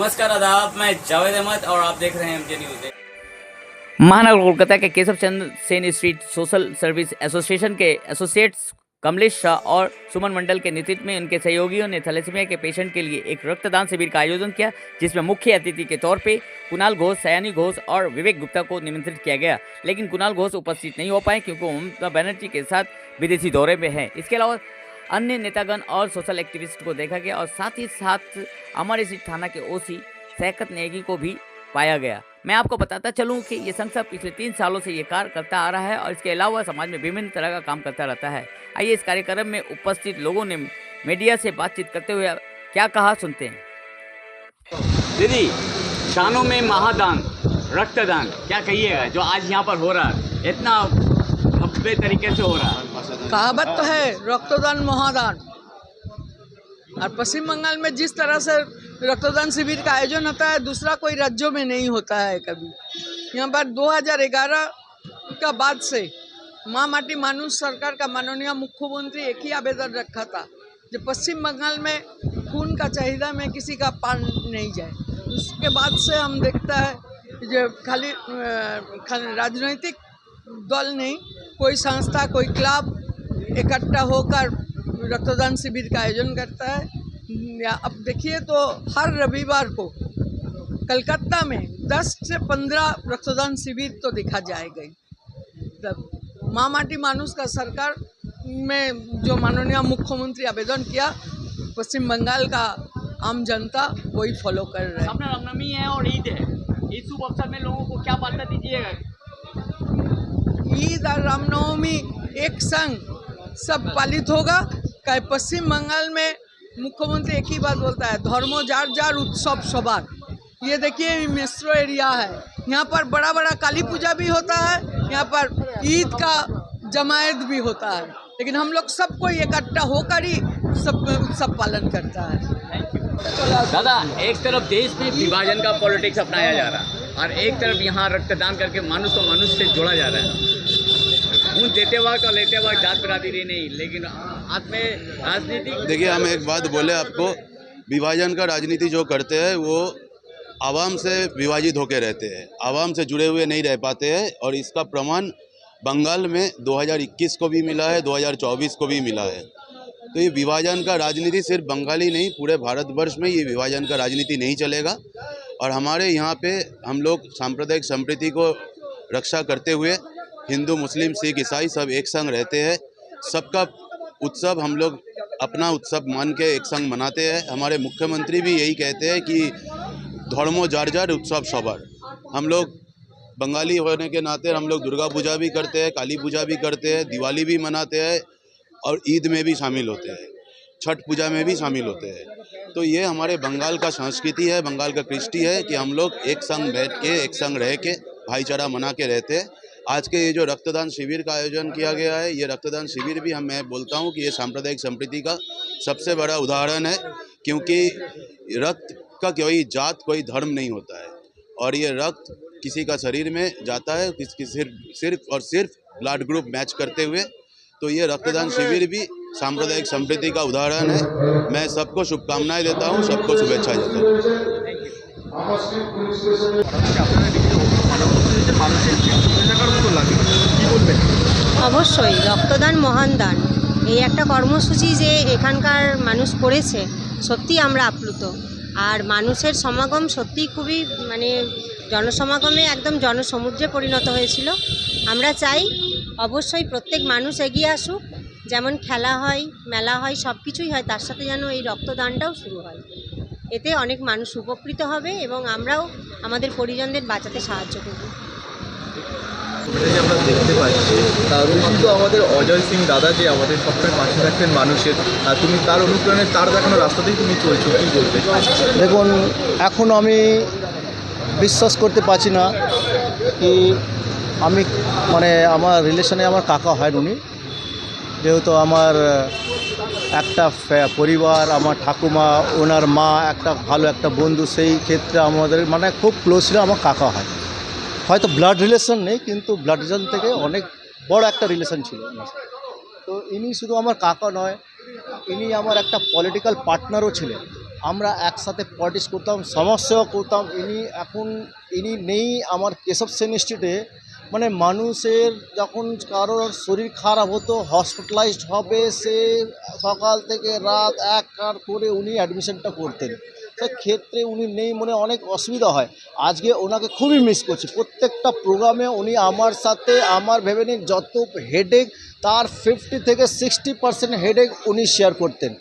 नमस्कार आदाब, मैं जावेद अहमद और आप देख रहे हैं एमजे न्यूज़। महानगर कोलकाता के Keshav Chandra Sen street social service association के एसोसिएट्स कमलेश शाह और सुमन मंडल के नेतृत्व में उनके सहयोगियों ने थैलेसीमिया के पेशेंट के लिए एक रक्तदान शिविर का आयोजन किया, जिसमें मुख्य अतिथि के तौर पे कुणाल घोष, सयानी घोष और विवेक गुप्ता को निमंत्रित किया गया, लेकिन कुणाल घोष उपस्थित नहीं हो पाए क्योंकि वो ममता बनर्जी के साथ विदेशी दौरे में हैं। इसके अलावा अन्य नेतागण और सोशल एक्टिविस्ट को देखा गया और साथ ही साथ अमर स्ट्रीट थाना के ओसी शैकत नेगी को भी पाया गया। मैं आपको बताता चलूं कि ये संस्था पिछले 3 सालों से ये कार्य करता आ रहा है और इसके अलावा समाज में विभिन्न तरह का काम करता रहता है। आइए इस कार्यक्रम में उपस्थित लोगों ने मीडिया से बातचीत करते हुए क्या कहा, सुनते हैं। दीदी, शानों में महादान, रक्तदान क्या कहिएगा जो आज यहाँ पर हो रहा है, इतना भव्य तरीके से हो रहा है? कहावत तो है रक्तदान महादान। और पश्चिम बंगाल में जिस तरह से रक्तदान शिविर का आयोजन होता है दूसरा कोई राज्यों में नहीं होता है कभी। यहाँ पर 2011 का बाद से माँ माटी मानुष सरकार का माननीय मुख्यमंत्री एक ही आवेदन रखा था जो पश्चिम बंगाल में खून का चाहिदा में किसी का पान नहीं जाए। उसके बाद से हम देखता है जो खाली राजनीतिक दल नहीं, कोई संस्था, कोई क्लब इकट्ठा होकर रक्तदान शिविर का आयोजन करता है। अब देखिए तो हर रविवार को कलकत्ता में 10 से 15 रक्तदान शिविर तो देखा जाएगा ही। तब माँ माटी मानुष का सरकार में जो माननीय मुख्यमंत्री आवेदन किया, पश्चिम बंगाल का आम जनता वही फॉलो कर रहे हैं। अपना रामनवमी है और ईद है, इस शुभ अवसर में लोगों को क्या वार्ता दीजिएगा? ईद और रामनवमी एक संग सब पालित होगा। क्या पश्चिम बंगाल में मुख्यमंत्री एक ही बात बोलता है, धर्मो जार जार उत्सव सबार। ये देखिए मेट्रो एरिया है, यहाँ पर बड़ा बड़ा काली पूजा भी होता है, यहाँ पर ईद का जमायत भी होता है, लेकिन हम लोग सबको इकट्ठा होकर ही सब उत्सव पालन करता है। दादा, एक तरफ देश में विभाजन का पॉलिटिक्स अपनाया जा रहा है और एक तरफ यहाँ रक्तदान करके मनुष्य को मनुष्य से जोड़ा जा रहा है। खून देते वक्त और लेते वक्त जात बिरादरी नहीं, लेकिन हाथ में राजनीति। देखिए, हम एक बात बोले आपको, विभाजन का राजनीति जो करते हैं वो आवाम से विभाजित होकर रहते हैं, आवाम से जुड़े हुए नहीं रह पाते हैं। और इसका प्रमाण बंगाल में 2021 को भी मिला है, 2024 को भी मिला है। तो ये विभाजन का राजनीति सिर्फ बंगाली नहीं, पूरे भारतवर्ष में ये विभाजन का राजनीति नहीं चलेगा। और हमारे यहाँ पे हम लोग सांप्रदायिक संप्रीति को रक्षा करते हुए हिंदू, मुस्लिम, सिख, ईसाई सब एक संग रहते हैं। सबका उत्सव हम लोग अपना उत्सव मान के एक संग मनाते हैं। हमारे मुख्यमंत्री भी यही कहते हैं कि धर्मो जार जार उत्सव सबर। हम लोग बंगाली होने के नाते हम लोग दुर्गा पूजा भी करते हैं, काली पूजा भी करते हैं, दिवाली भी मनाते हैं और ईद में भी शामिल होते हैं, छठ पूजा में भी शामिल होते हैं। तो ये हमारे बंगाल का संस्कृति है, बंगाल का कृष्टि है कि हम लोग एक संग बैठ के, एक संग रह के, भाईचारा मना के रहते हैं। आज के ये जो रक्तदान शिविर का आयोजन किया गया है, ये रक्तदान शिविर भी मैं बोलता हूँ कि ये सांप्रदायिक संप्रीति का सबसे बड़ा उदाहरण है, क्योंकि रक्त का कोई जात, कोई धर्म नहीं होता है और ये रक्त किसी का शरीर में जाता है सिर्फ और सिर्फ ब्लड ग्रुप मैच करते हुए। तो ये रक्तदान शिविर भी सांप्रदायिक संप्रीति का उदाहरण है। मैं सबको शुभकामनाएं देता हूँ, सबको शुभेच्छा देता हूँ। অবশ্যই রক্তদান মহান দান এই একটা কর্মসূচি যে এখানকার মানুষ করেছে, সত্যি আমরা আপ্লুত। আর মানুষের সমাগম সত্যিই খুবই জনসমাগমে একদম জনসমুদ্রে পরিণত হয়েছিল। আমরা চাই অবশ্যই প্রত্যেক মানুষ এগিয়ে আসুক, যেমন খেলা হয়, মেলা হয়, সব কিছুই হয়, তার সাথে যেন এই রক্তদানটাও শুরু হয়। এতে অনেক মানুষ উপকৃত হবে এবং আমরাও আমাদের পরিজনদের বাঁচাতে সাহায্য করব। আমরা দেখতে পাচ্ছি শুধু আমাদের অজয় সিং দাদা যে আমাদের সবসময় পাশে থাকতেন মানুষের, তুমি তার অনুপ্রেরণে তার দেখানো রাস্তাতেই তুমি চলছো, কী বলবে? দেখুন, এখন আমি বিশ্বাস করতে পারছি না কি আমি আমার রিলেশনে আমার কাকা হয় উনি, যেহেতু আমার একটা পরিবার, আমার ঠাকুমা, ওনার মা একটা ভালো একটা বন্ধু, সেই ক্ষেত্রে আমাদের খুব ক্লোজলি আমার কাকা হয়। হয়তো ব্লাড রিলেশন নেই, কিন্তু ব্লাড রিলেশন থেকে অনেক বড় একটা রিলেশন ছিল। তো ইনি শুধু আমার কাকা নয়, ইনি আমার একটা পলিটিক্যাল পার্টনারও ছিলেন। আমরা একসাথে পলিটিক্স করতাম, সমাজসেবা করতাম। ইনি নেই আমার কেশব সেন ইনস্টিটিউটে। মানে মানুষের যখন কারোর শরীর খারাপ হতো, হসপিটালাইজড হবে, সে সকাল থেকে রাত এক কার করে উনি অ্যাডমিশনটা করতেন। ক্ষেত্রে উনি নেই, মনে অনেক অসুবিধা হয়। আজকে ওনাকে খুবই মিস করছি। প্রত্যেকটা প্রোগ্রামে উনি আমার সাথে, আমার ভেবে নিন যত হেডেক তার 50 থেকে 60% হেডেক উনি শেয়ার করতেন।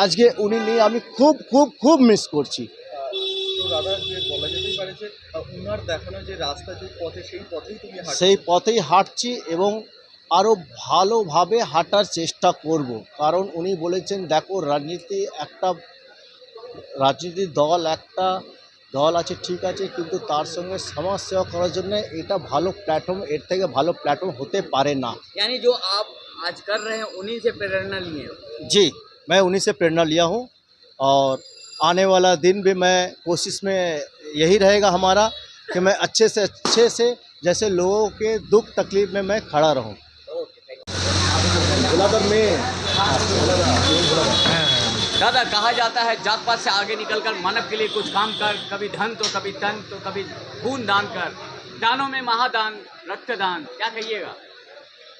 আজকে উনি নেই, আমি খুব খুব খুব মিস করছি। তো দাদা, যে বলা যেতেই পারে যে উনার দেখানো যে রাস্তা, যে পথে, সেই পথেই তুমি হাঁটছো। সেই পথেই হাঁটছি এবং আরও ভালোভাবে হাঁটার চেষ্টা করব। কারণ উনি বলেছেন, দেখো রাজনীতির দল আছে, ঠিক আছে, কিন্তু তার সঙ্গে সমাজ সেবা করার জন্য এটা ভালো প্ল্যাটফর্ম, এর থেকে ভালো প্ল্যাটফর্म होते पारे ना। यानी जो आप आज कर रहे हैं उन्हीं से प्रेरणा लिए हो? जी, मैं उन्हीं से प्रेरणा लिया हूँ और आने वाला दिन भी मैं कोशिश में यही रहेगा हमारा कि मैं अच्छे से जैसे लोगों के दुख तकलीफ में मैं खड़ा रहूँ। दादा, कहा जाता है जात पात से आगे निकलकर मानव के लिए कुछ काम कर, कभी धन तो कभी तन तो कभी खून दान कर, दानों में महादान, रक्तदान, क्या कहिएगा?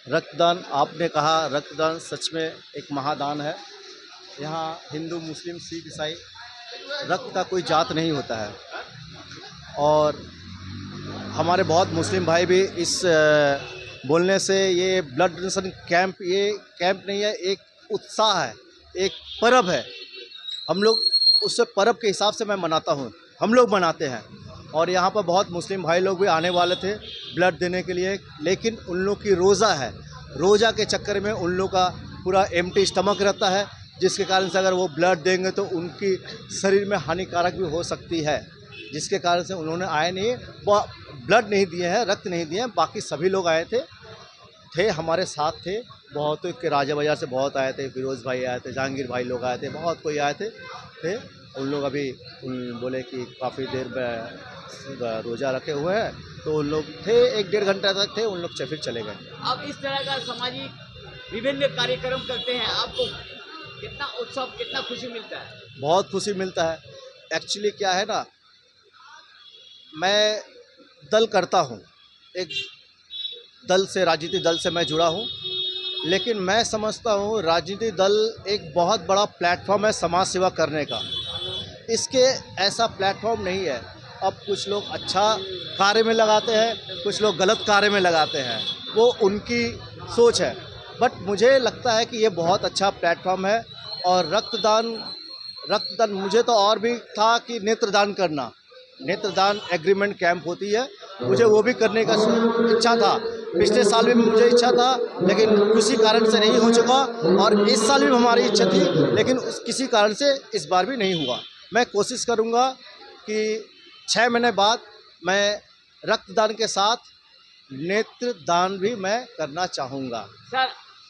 रक्तदान, आपने कहा, रक्तदान सच में एक महादान है। यहाँ हिंदू, मुस्लिम, सिख, ईसाई, रक्त का कोई जात नहीं होता है। और हमारे बहुत मुस्लिम भाई भी इस बोलने से, ये ब्लड डोनेशन कैंप, ये कैंप नहीं है, एक उत्साह है, एक पर्व है। हम लोग उससे पर्व के हिसाब से मैं मनाता हूँ, हम लोग मनाते हैं। और यहाँ पर बहुत मुस्लिम भाई लोग भी आने वाले थे ब्लड देने के लिए, लेकिन उन लोग की रोज़ा है, रोज़ा के चक्कर में उन लोग का पूरा एम्प्टी स्टमक रहता है, जिसके कारण से अगर वो ब्लड देंगे तो उनकी शरीर में हानिकारक भी हो सकती है, जिसके कारण से उन्होंने आए नहीं, ब्लड नहीं दिए हैं, रक्त नहीं दिए हैं। बाकी सभी लोग आए थे हमारे साथ थे। बहुत के राजा बाज़ार से बहुत आए थे, फिरोज़ भाई आए थे, जहांगीर भाई लोग आए थे, बहुत कोई आए थे। उन लोग अभी बोले कि काफ़ी देर रोज़ा रखे हुए हैं, तो उन लोग थे 1-1.5 घंटा तक थे, उन लोग फिर चले गए। आप इस तरह का सामाजिक विभिन्न कार्यक्रम करते हैं, आपको कितना उत्सव, कितना खुशी मिलता है? बहुत खुशी मिलता है। एक्चुअली क्या है ना, मैं दल करता हूँ, एक दल से, राजनीतिक दल से मैं जुड़ा हूँ, लेकिन मैं समझता हूँ राजनीतिक दल एक बहुत बड़ा प्लेटफॉर्म है समाज सेवा करने का। इसके ऐसा प्लेटफॉर्म नहीं है। अब कुछ लोग अच्छा कार्य में लगाते हैं, कुछ लोग गलत कार्य में लगाते हैं, वो उनकी सोच है। बट मुझे लगता है कि ये बहुत अच्छा प्लेटफॉर्म है। और रक्तदान मुझे तो और भी था कि नेत्रदान एग्रीमेंट कैंप होती है, मुझे वो भी करने का इच्छा था। पिछले साल भी मुझे इच्छा था, लेकिन किसी कारण से नहीं हो चुका। और इस साल भी हमारी इच्छा थी, लेकिन किसी कारण से इस बार भी नहीं हुआ। मैं कोशिश करूँगा कि 6 महीने बाद मैं रक्तदान के साथ नेत्रदान भी मैं करना चाहूँगा। सर,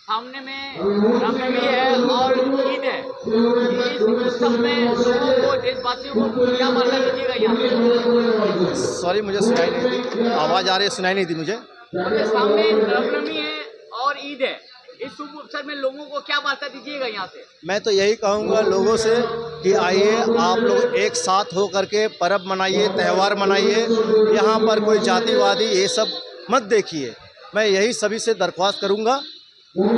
सामने में रामनवमी है और ईद है, इस उत्सव में लोगों को, देशवासियों को क्या वार्ता कीजिएगा यहाँ पे? सॉरी, मुझे सुनाई नहीं दी, आवाज़ आ रही है, सुनाई नहीं दी मुझे। सामने रामनवमी है और ईद है, इस शुभ अवसर में लोगों को क्या वार्ता दीजिएगा यहाँ से? मैं तो यही कहूँगा लोगों से कि आइए, आप लोग एक साथ हो करके पर्व मनाइए, त्यौहार मनाइए। यहाँ पर कोई जातिवादी ये सब मत देखिए। मैं यही सभी से दरख्वास्त करूँगा,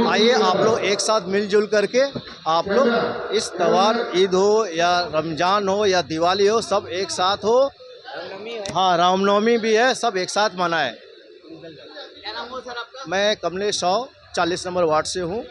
आइए आप लोग एक साथ मिलजुल करके आप लोग इस त्यौहार, ईद हो या रमज़ान हो या दिवाली हो, सब एक साथ हो। हाँ, रामनवमी भी है, सब एक साथ मनाएं। क्या नाम हो सर आपका? मैं कमलेश साव 40 नंबर वार्ड से हूँ।